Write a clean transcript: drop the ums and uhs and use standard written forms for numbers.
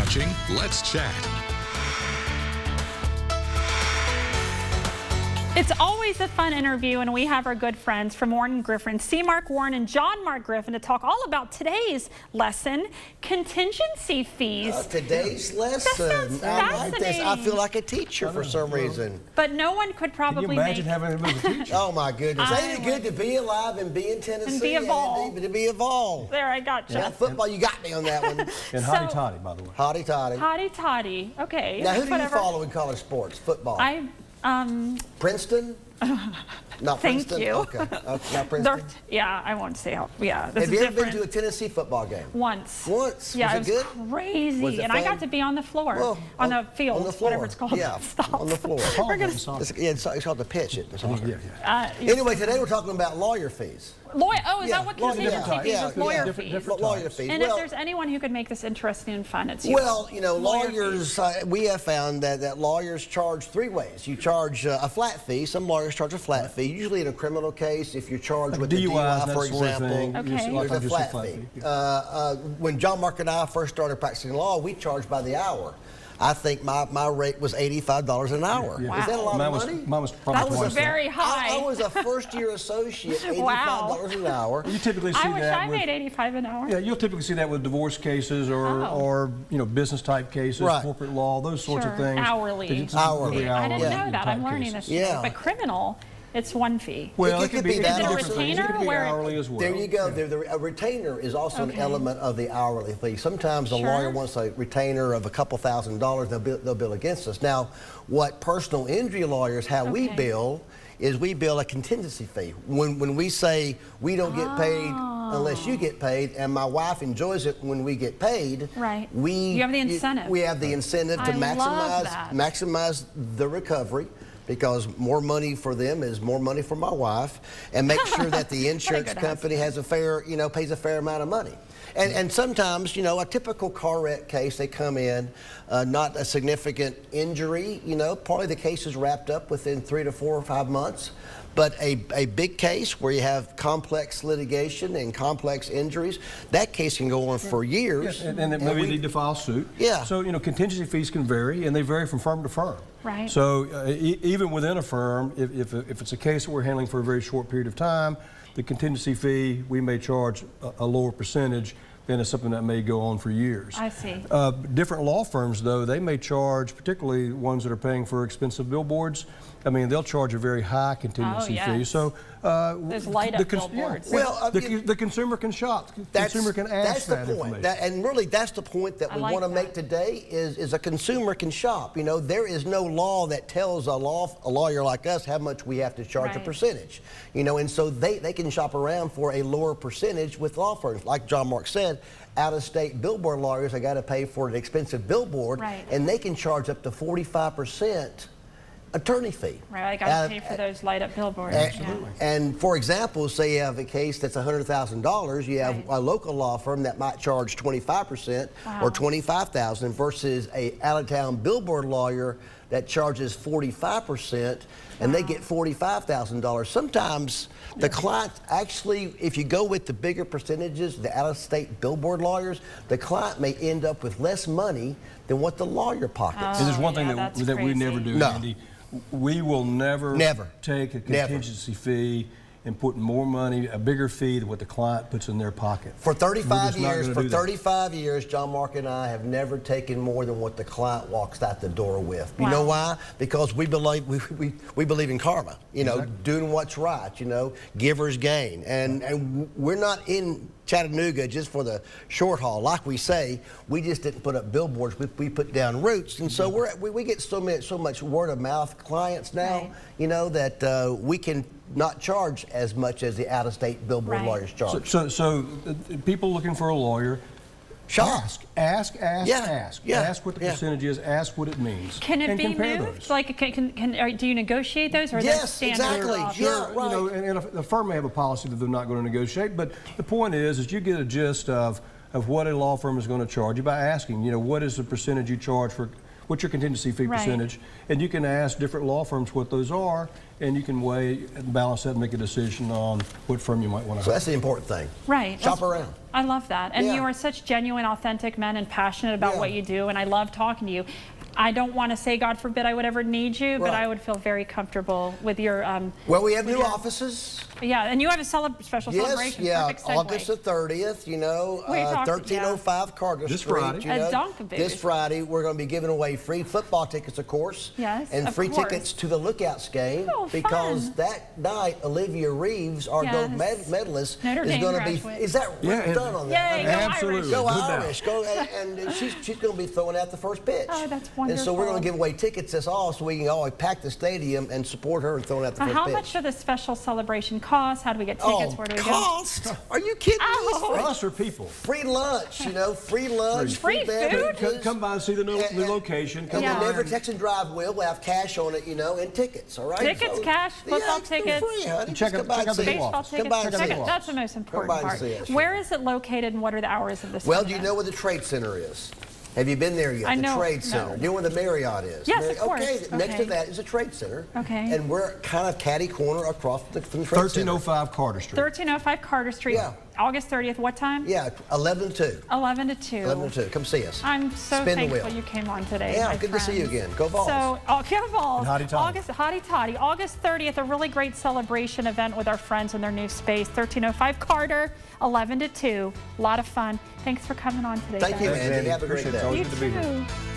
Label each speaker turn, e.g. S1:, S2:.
S1: watching Let's Chat.
S2: It's always a fun interview, and we have our good friends from Warren and Griffin, C. Mark Warren and John Mark Griffin, to talk all about today's lesson, contingency fees.
S3: Today's lesson.
S2: That sounds fascinating.
S3: I feel like a teacher for some reason.
S2: But no one could probably
S4: Can you imagine having him as a teacher?
S3: Oh my goodness. Ain't it good to be alive and be in Tennessee?
S2: And be involved.
S3: To be involved.
S2: There, I got you.
S3: Yeah, football, you got me on that one.
S4: And hotty toddy, by the way.
S3: Hotty totty.
S2: Hotty toddy. Okay.
S3: Now, who do you
S2: whatever.
S3: follow in college sports? Football. Princeton? Not
S2: Thank
S3: Princeton?
S2: you.
S3: Okay. Not Princeton?
S2: Yeah, I won't say how. Yeah, this
S3: Have
S2: is
S3: you ever
S2: different.
S3: been to a Tennessee football game?
S2: Once.
S3: Once?
S2: Yeah,
S3: Was it good?
S2: Crazy.
S3: Was it
S2: and I
S3: fun?
S2: got to be on the floor,
S3: Well,
S2: on the field,
S3: on the floor.
S2: whatever it's called.
S3: Yeah,
S2: Stop.
S3: on the floor.
S2: We're gonna,
S3: It's called the pitch it.
S4: Yeah.
S3: Anyway, today we're talking about lawyer fees.
S2: Is that what contingency
S3: different
S2: fees
S3: types.
S2: is? Lawyer
S4: different
S2: fees.
S3: Lawyer fees.
S2: And if there's anyone who could make this interesting and fun, it's you.
S3: Well, you know,
S2: Lawyer
S3: lawyers, we have found that lawyers charge three ways. You charge a flat fee. Some lawyers charge a flat fee, usually in a criminal case. If you're charged with a DUI, for example,
S2: Okay.
S3: there's a flat fee. When John Mark and I first started practicing law, we charged by the hour. I think my rate was $85 an hour.
S4: Yeah.
S2: Wow.
S3: Is that a lot of money?
S4: Mine was probably
S2: That was very high.
S3: I was a first-year associate, $85
S2: Wow.
S3: an hour.
S4: You typically see
S2: I wish
S4: that
S2: I
S4: with,
S2: made 85 an hour.
S4: Yeah, you'll typically see that with divorce cases or you know, business type cases,
S3: Right.
S4: corporate law, those sorts of
S2: Sure.
S4: things.
S2: Hourly.
S4: It's
S3: Hourly.
S2: I didn't know that.
S4: type
S2: I'm learning
S4: cases.
S2: this today.
S3: Yeah.
S2: But criminal, it's one fee.
S4: Well,
S3: It could be that
S4: it
S3: or
S4: could be different things. It could be
S2: retainer,
S4: hourly as well.
S3: There you go.
S4: Yeah.
S3: A retainer is also an
S2: Okay.
S3: element of the hourly fee. Sometimes a
S2: Sure.
S3: lawyer wants a retainer of a couple $1,000s. They'll bill against us. Now, what personal injury lawyers, how we
S2: Okay.
S3: bill, is we bill a contingency fee. When we say we don't get paid unless you get paid, and my wife enjoys it when we get paid,
S2: Right. You have the incentive.
S3: We have the incentive to
S2: I love that.
S3: maximize the recovery, because more money for them is more money for my wife, and make sure that the insurance
S2: good
S3: company has a fair, pays a fair amount of money. And sometimes, a typical car wreck case, they come in, not a significant injury, probably the case is wrapped up within 3 to 4 or 5 months. But a big case where you have complex litigation and complex injuries, that case can go on for years.
S4: Yeah, and maybe you need to file suit.
S3: Yeah.
S4: So, contingency fees can vary, and they vary from firm to firm.
S2: Right.
S4: So even within a firm, if it's a case that we're handling for a very short period of time, the contingency fee, we may charge a lower percentage than is something that may go on for years.
S2: I see.
S4: Different law firms, though, they may charge, particularly ones that are paying for expensive billboards, they'll charge a very high contingency fee.
S2: yes.
S4: So
S2: There's light-up billboards.
S3: Well,
S4: the consumer can shop. The consumer can ask
S3: that's
S4: that
S3: the point.
S4: information.
S3: And really, that's the point that we
S2: like
S3: want to make
S2: that.
S3: today is a consumer can shop. There is no law that tells a lawyer like us how much we have to charge a
S2: Right.
S3: percentage. And so they can shop around for a lower percentage with law firms. Like John Mark said, out-of-state billboard lawyers, they got to pay for an expensive billboard,
S2: Right.
S3: and they can charge up to 45% attorney fee.
S2: Right, I got to pay for those light-up billboards.
S3: Absolutely. And for example, say you have a case that's $100,000, you have
S2: Right.
S3: a local law firm that might charge 25% or $25,000 versus a out-of-town billboard lawyer that charges 45%, and they get $45,000. Sometimes the client actually, if you go with the bigger percentages, the out-of-state billboard lawyers, the client may end up with less money than what the lawyer pockets.
S4: And there's one thing
S2: that's
S4: that we never
S2: crazy.
S4: do,
S3: No.
S4: Andy. We will never take a contingency fee and put more money, a bigger fee than what the client puts in their pocket.
S3: For 35
S4: We're just not
S3: years,
S4: gonna
S3: for
S4: do that.
S3: 35 years, John Mark and I have never taken more than what the client walks out the door with. You
S2: Wow.
S3: know why? Because we believe in karma. Doing what's right. Givers gain, and we're not in Chattanooga just for the short haul. Like we say, we just didn't put up billboards. We put down roots, and so we get so much word of mouth clients now.
S2: Right.
S3: That we can not charge as much as the out-of-state billboard
S2: Right.
S3: lawyers charge.
S4: So people looking for a lawyer, ask.
S3: Yeah. Yeah.
S4: Ask what the percentage is. Ask what it means.
S2: Can it
S4: and
S2: be
S4: compare
S2: moved?
S4: those.
S2: Like, do you negotiate those, or
S3: Yes,
S2: those standard?
S3: exactly.
S2: off?
S3: Yeah, right.
S4: And the firm may have a policy that they're not going to negotiate, but the point is you get a gist of what a law firm is going to charge you by asking, what is the percentage you charge for what's your contingency fee
S2: Right.
S4: percentage? And you can ask different law firms what those are, and you can weigh and balance that and make a decision on what firm you might want to
S3: So
S4: hire.
S3: that's the important thing.
S2: Right.
S3: Shop
S2: That's-
S3: around.
S2: I love that. And
S3: Yeah.
S2: you are such genuine, authentic men and passionate about
S3: Yeah.
S2: what you do. And I love talking to you. I don't want to say, God forbid, I would ever need you, but
S3: Right.
S2: I would feel very comfortable with your.
S3: Well, we have
S2: with
S3: new
S2: your-
S3: offices.
S2: Yeah, and you have a special
S3: Yes,
S2: celebration.
S3: yeah,
S2: Perfect segue.
S3: August the 30th, you know,
S2: We talked-
S3: 1305 Carter
S4: This
S3: Street.
S4: Friday.
S3: You
S2: A
S3: know,
S2: Dunkin' baby.
S3: This Friday, we're going to be giving away free football tickets, of course.
S2: Yes,
S3: and
S2: of
S3: free
S2: course.
S3: tickets to the Lookouts game
S2: Oh,
S3: because
S2: fun.
S3: that night, Olivia Reeves, our gold
S2: Yes.
S3: medalist,
S2: Notre
S3: is
S2: Dame
S3: going to be.
S2: graduate.
S3: Is that
S4: Yeah, and-
S3: done on that?
S2: Yay,
S3: I mean,
S2: go
S4: Absolutely.
S3: Go
S4: No doubt.
S3: Irish! Go, and she's going to be throwing out the first pitch.
S2: Oh, that's
S3: And so we're going
S2: wonderful.
S3: to give away tickets. That's all, so we can all pack the stadium and support her and throwing out the first
S2: How
S3: pitch.
S2: much does the special celebration cost? How do we get tickets?
S3: Oh,
S2: Where do we go?
S3: cost? Are you kidding
S2: Oh.
S3: me?
S4: Us or people?
S3: Free lunch, you know, free lunch,
S2: Free food?
S3: beverages.
S4: Come by and see the
S3: And-
S4: location. Come
S3: And
S2: Yeah.
S3: the
S4: by.
S3: Never Text and Drive will have cash on it, you know, and tickets, all right?
S2: Tickets, cash, football
S3: it's no
S2: tickets.
S3: free, honey.
S4: Check
S3: Just
S4: out-
S3: come by
S4: check
S3: and
S4: out the
S3: see
S4: new
S3: us.
S2: Baseball
S4: office.
S3: Come
S2: tickets.
S3: by and see
S2: Check it.
S3: us.
S2: That's the most
S3: Come
S2: important
S3: by and
S2: part.
S3: see us.
S2: Where is it located and what are the hours of this?
S3: Well, do you
S2: event?
S3: know where the Trade Center is? Have you been there yet?
S2: I
S3: the
S2: know-
S3: Trade Center.
S2: no.
S3: Do you know where the Marriott is?
S2: Yes, of course.
S3: Okay, next
S2: Okay.
S3: to that is a Trade Center.
S2: Okay.
S3: And we're kind of catty corner across from the Trade Center.
S4: 1305 Carter Street.
S2: 1305 Carter Street,
S3: Yeah.
S2: August 30th. What time?
S3: Yeah, 11 to 2.
S2: 11 to 2.
S3: 11 to 2. Come see us.
S2: I'm so
S3: Spin the
S2: thankful
S3: wheel.
S2: you came on today.
S3: Yeah,
S2: my
S3: good to see you
S2: friends.
S3: again. Go Vols.
S2: So, go Vols.
S4: And Hotty Toddy.
S2: Hotty Toddy. August 30th, a really great celebration event with our friends in their new space, 1305 Carter, 11 to 2. A lot of fun. Thanks for coming on today,
S3: Thank
S2: guys.
S3: you,
S4: Thanks,
S3: Andy.
S4: Andy.
S3: Have a great
S4: Appreciate it.
S3: day.
S4: Always
S2: You
S4: good to be here.
S2: too.